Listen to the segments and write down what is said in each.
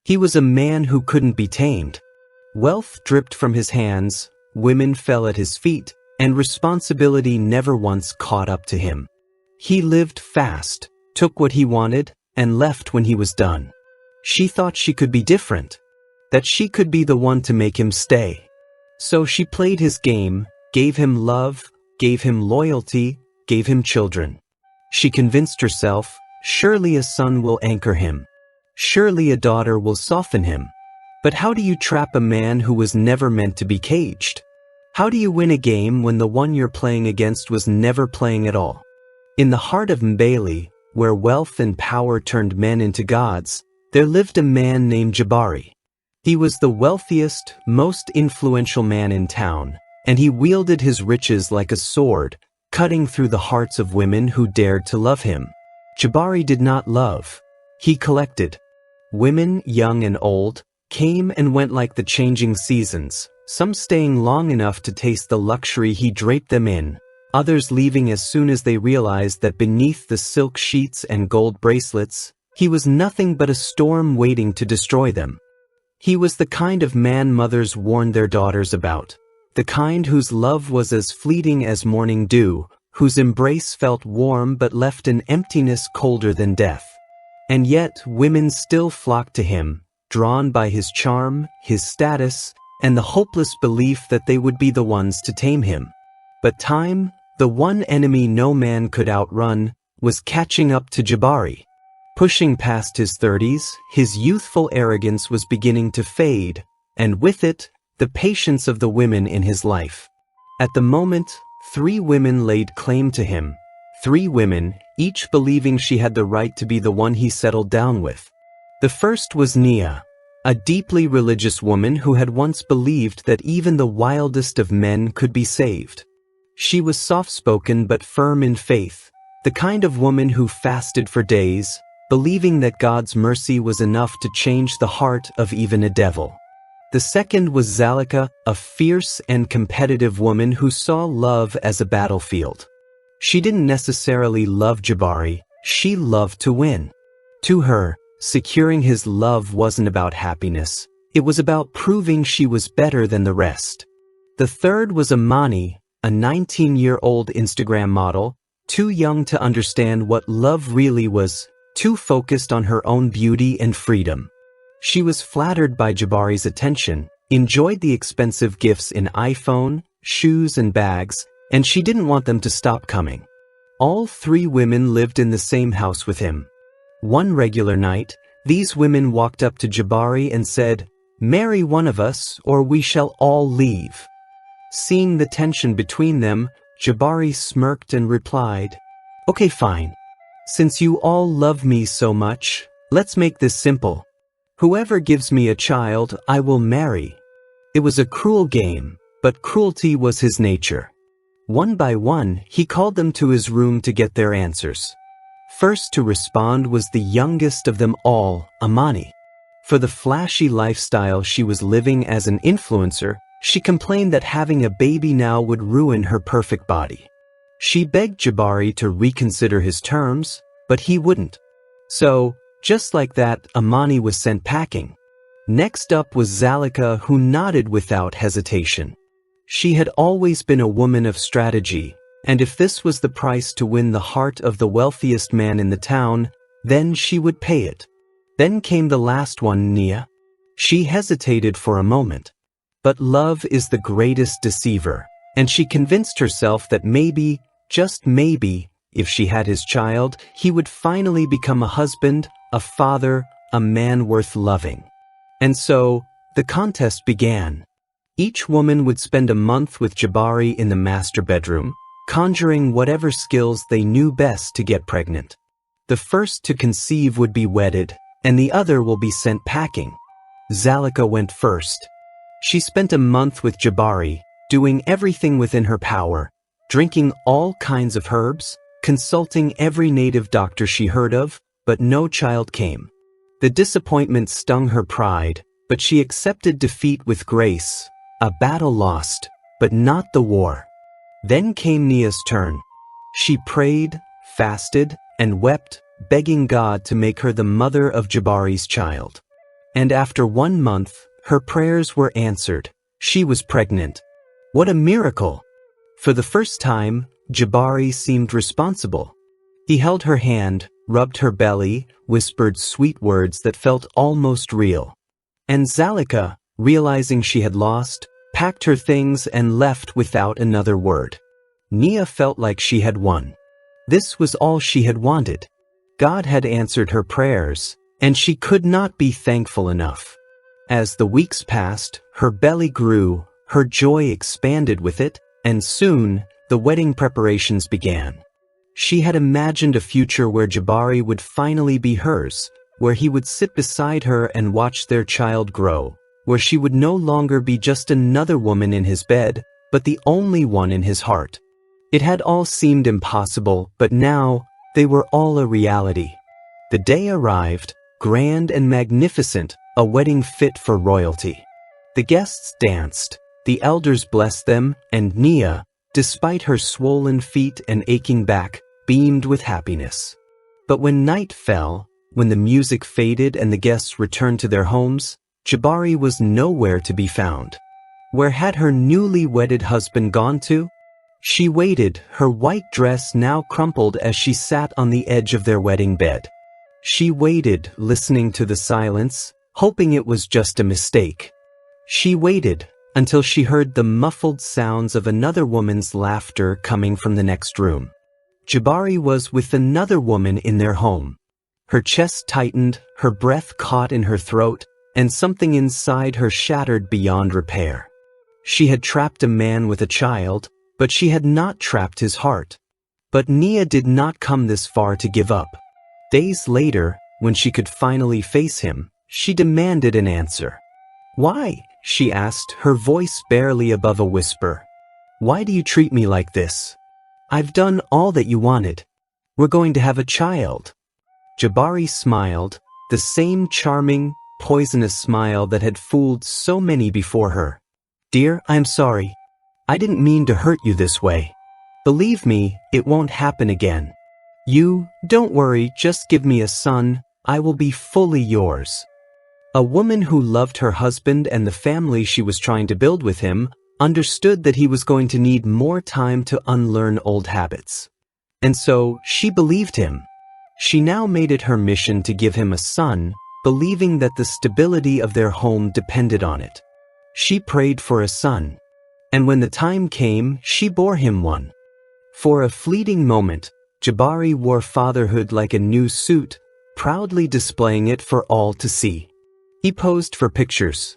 He was a man who couldn't be tamed. Wealth dripped from his hands, women fell at his feet, and responsibility never once caught up to him. He lived fast, took what he wanted, and left when he was done. She thought she could be different, that she could be the one to make him stay. So she played his game, gave him love, gave him loyalty, gave him children. She convinced herself, surely a son will anchor him. Surely a daughter will soften him. But how do you trap a man who was never meant to be caged? How do you win a game when the one you're playing against was never playing at all? In the heart of Mbali, where wealth and power turned men into gods, there lived a man named Jabari. He was the wealthiest, most influential man in town, and he wielded his riches like a sword, cutting through the hearts of women who dared to love him. Jabari did not love. He collected. Women, young and old, came and went like the changing seasons, some staying long enough to taste the luxury he draped them in, others leaving as soon as they realized that beneath the silk sheets and gold bracelets, he was nothing but a storm waiting to destroy them. He was the kind of man mothers warned their daughters about, the kind whose love was as fleeting as morning dew, whose embrace felt warm but left an emptiness colder than death. And yet women still flocked to him, drawn by his charm, his status, and the hopeless belief that they would be the ones to tame him. But time, the one enemy no man could outrun, was catching up to Jabari. Pushing past his 30s, his youthful arrogance was beginning to fade, and with it, the patience of the women in his life. At the moment, 3 women laid claim to him. 3 women, each believing she had the right to be the one he settled down with. The first was Nia, a deeply religious woman who had once believed that even the wildest of men could be saved. She was soft-spoken but firm in faith, the kind of woman who fasted for days, believing that God's mercy was enough to change the heart of even a devil. The second was Zalika, a fierce and competitive woman who saw love as a battlefield. She didn't necessarily love Jabari, she loved to win. To her, securing his love wasn't about happiness, it was about proving she was better than the rest. The third was Amani, a 19-year-old Instagram model, too young to understand what love really was, too focused on her own beauty and freedom. She was flattered by Jabari's attention, enjoyed the expensive gifts in iPhone, shoes and bags, and she didn't want them to stop coming. All 3 women lived in the same house with him. One regular night, these women walked up to Jabari and said, "Marry one of us or we shall all leave." Seeing the tension between them, Jabari smirked and replied, "Okay, fine. Since you all love me so much, let's make this simple. Whoever gives me a child, I will marry." It was a cruel game, but cruelty was his nature. One by one, he called them to his room to get their answers. First to respond was the youngest of them all, Amani. For the flashy lifestyle she was living as an influencer, she complained that having a baby now would ruin her perfect body. She begged Jabari to reconsider his terms, but he wouldn't. So, just like that, Amani was sent packing. Next up was Zalika, who nodded without hesitation. She had always been a woman of strategy, and if this was the price to win the heart of the wealthiest man in the town, then she would pay it. Then came the last one, Nia. She hesitated for a moment. But love is the greatest deceiver, and she convinced herself that maybe, just maybe, if she had his child, he would finally become a husband, a father, a man worth loving. And so, the contest began. Each woman would spend a month with Jabari in the master bedroom, conjuring whatever skills they knew best to get pregnant. The first to conceive would be wedded, and the other will be sent packing. Zalika went first. She spent a month with Jabari, doing everything within her power, drinking all kinds of herbs, consulting every native doctor she heard of, but no child came. The disappointment stung her pride, but she accepted defeat with grace, a battle lost, but not the war. Then came Nia's turn. She prayed, fasted, and wept, begging God to make her the mother of Jabari's child. And after 1 month, her prayers were answered. She was pregnant. What a miracle! For the first time, Jabari seemed responsible. He held her hand, rubbed her belly, whispered sweet words that felt almost real. And Zalika, realizing she had lost, packed her things and left without another word. Nia felt like she had won. This was all she had wanted. God had answered her prayers, and she could not be thankful enough. As the weeks passed, her belly grew, her joy expanded with it, and soon, the wedding preparations began. She had imagined a future where Jabari would finally be hers, where he would sit beside her and watch their child grow, where she would no longer be just another woman in his bed, but the only one in his heart. It had all seemed impossible, but now, they were all a reality. The day arrived, grand and magnificent, a wedding fit for royalty. The guests danced, the elders blessed them, and Nia, despite her swollen feet and aching back, beamed with happiness. But when night fell, when the music faded and the guests returned to their homes, Jabari was nowhere to be found. Where had her newly wedded husband gone to? She waited, her white dress now crumpled as she sat on the edge of their wedding bed. She waited, listening to the silence, hoping it was just a mistake. She waited until she heard the muffled sounds of another woman's laughter coming from the next room. Jabari was with another woman in their home. Her chest tightened, her breath caught in her throat, and something inside her shattered beyond repair. She had trapped a man with a child, but she had not trapped his heart. But Nia did not come this far to give up. Days later, when she could finally face him, she demanded an answer. "Why?" she asked, her voice barely above a whisper. "Why do you treat me like this? I've done all that you wanted. We're going to have a child." Jabari smiled, the same charming, poisonous smile that had fooled so many before her. "Dear, I'm sorry. I didn't mean to hurt you this way. Believe me, it won't happen again. Don't worry, just give me a son, I will be fully yours." A woman who loved her husband and the family she was trying to build with him understood that he was going to need more time to unlearn old habits. And so, she believed him. She now made it her mission to give him a son, believing that the stability of their home depended on it. She prayed for a son. And when the time came, she bore him one. For a fleeting moment, Jabari wore fatherhood like a new suit, proudly displaying it for all to see. He posed for pictures,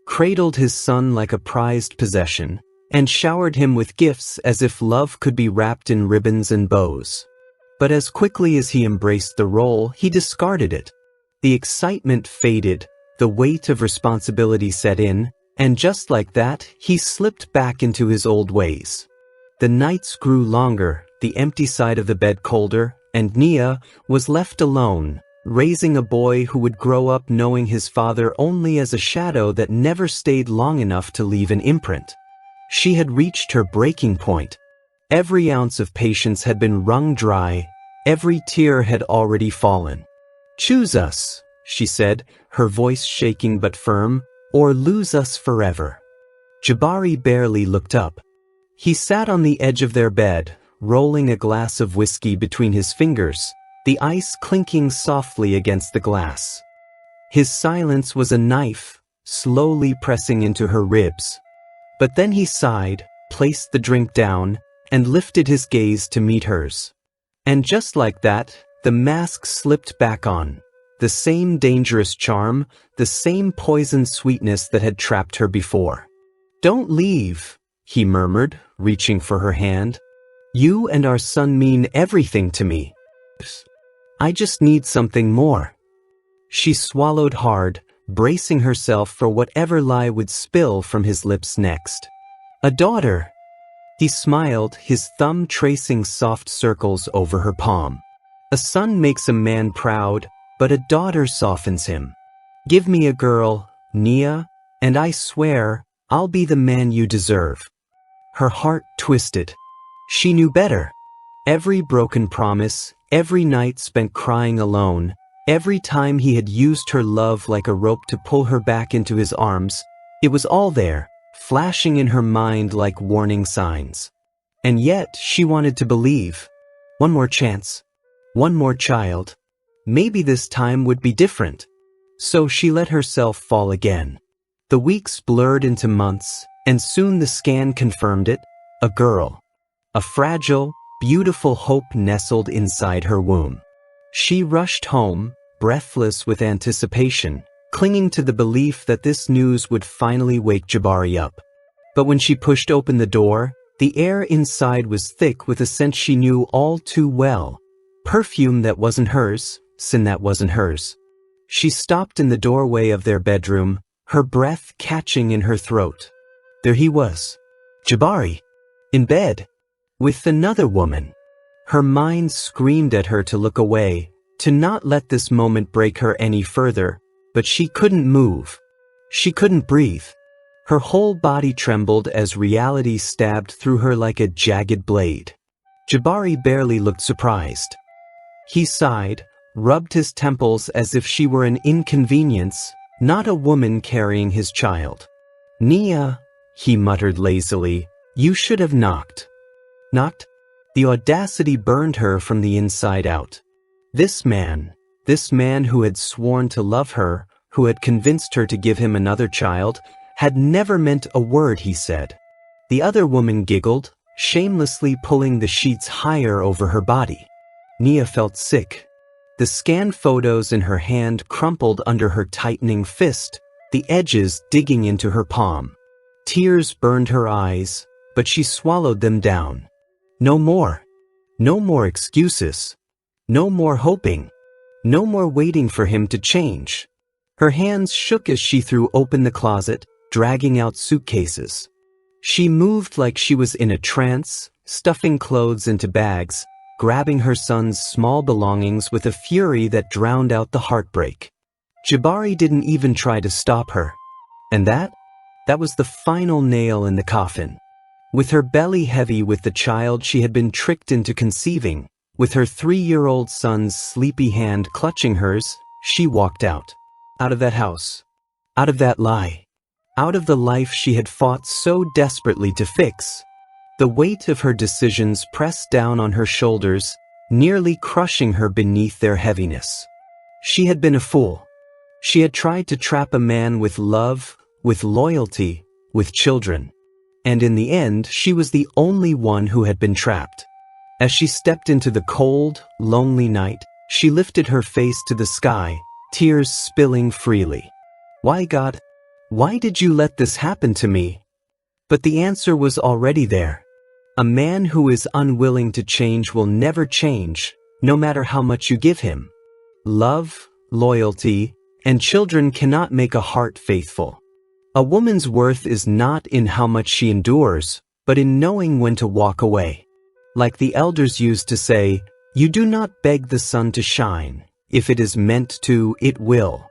cradled his son like a prized possession, and showered him with gifts as if love could be wrapped in ribbons and bows. But as quickly as he embraced the role, he discarded it. The excitement faded, the weight of responsibility set in, and just like that, he slipped back into his old ways. The nights grew longer, the empty side of the bed colder, and Nia was left alone, raising a boy who would grow up knowing his father only as a shadow that never stayed long enough to leave an imprint. She had reached her breaking point. Every ounce of patience had been wrung dry, every tear had already fallen. "Choose us," she said, her voice shaking but firm, "or lose us forever." Jabari barely looked up. He sat on the edge of their bed, rolling a glass of whiskey between his fingers, the ice clinking softly against the glass. His silence was a knife, slowly pressing into her ribs. But then he sighed, placed the drink down, and lifted his gaze to meet hers. And just like that, the mask slipped back on. The same dangerous charm, the same poison sweetness that had trapped her before. "Don't leave," he murmured, reaching for her hand. "You and our son mean everything to me. I just need something more." She swallowed hard, bracing herself for whatever lie would spill from his lips next. "A daughter." He smiled, his thumb tracing soft circles over her palm. "A son makes a man proud, but a daughter softens him. Give me a girl, Nia, and I swear, I'll be the man you deserve." Her heart twisted. She knew better. Every broken promise, every night spent crying alone, Every time he had used her love like a rope to pull her back into his arms, it was all there, flashing in her mind like warning signs. And yet, she wanted to believe. One more chance. One more child. Maybe this time would be different. So she let herself fall again. The weeks blurred into months, and soon the scan confirmed it. A girl. A fragile, beautiful hope nestled inside her womb. She rushed home, breathless with anticipation, clinging to the belief that this news would finally wake Jabari up. But when she pushed open the door, the air inside was thick with a scent she knew all too well. Perfume that wasn't hers, sin that wasn't hers. She stopped in the doorway of their bedroom, her breath catching in her throat. There he was. Jabari. In bed. With another woman. Her mind screamed at her to look away, to not let this moment break her any further, but she couldn't move. She couldn't breathe. Her whole body trembled as reality stabbed through her like a jagged blade. Jabari barely looked surprised. He sighed, rubbed his temples as if she were an inconvenience, not a woman carrying his child. Nia, he muttered lazily, you should have knocked. Knocked? The audacity burned her from the inside out. This man who had sworn to love her, who had convinced her to give him another child, had never meant a word he said. The other woman giggled, shamelessly pulling the sheets higher over her body. Nia felt sick. The scanned photos in her hand crumpled under her tightening fist, the edges digging into her palm. Tears burned her eyes, but she swallowed them down. No more. No more excuses. No more hoping. No more waiting for him to change. Her hands shook as she threw open the closet, dragging out suitcases. She moved like she was in a trance, stuffing clothes into bags, grabbing her son's small belongings with a fury that drowned out the heartbreak. Jabari didn't even try to stop her. And that was the final nail in the coffin. With her belly heavy with the child she had been tricked into conceiving, with her 3-year-old son's sleepy hand clutching hers, she walked out. Out of that house. Out of that lie. Out of the life she had fought so desperately to fix. The weight of her decisions pressed down on her shoulders, nearly crushing her beneath their heaviness. She had been a fool. She had tried to trap a man with love, with loyalty, with children. And in the end, she was the only one who had been trapped. As she stepped into the cold, lonely night, she lifted her face to the sky, tears spilling freely. Why, God? Why did you let this happen to me? But the answer was already there. A man who is unwilling to change will never change, no matter how much you give him. Love, loyalty, and children cannot make a heart faithful. A woman's worth is not in how much she endures, but in knowing when to walk away. Like the elders used to say, you do not beg the sun to shine. If it is meant to, it will.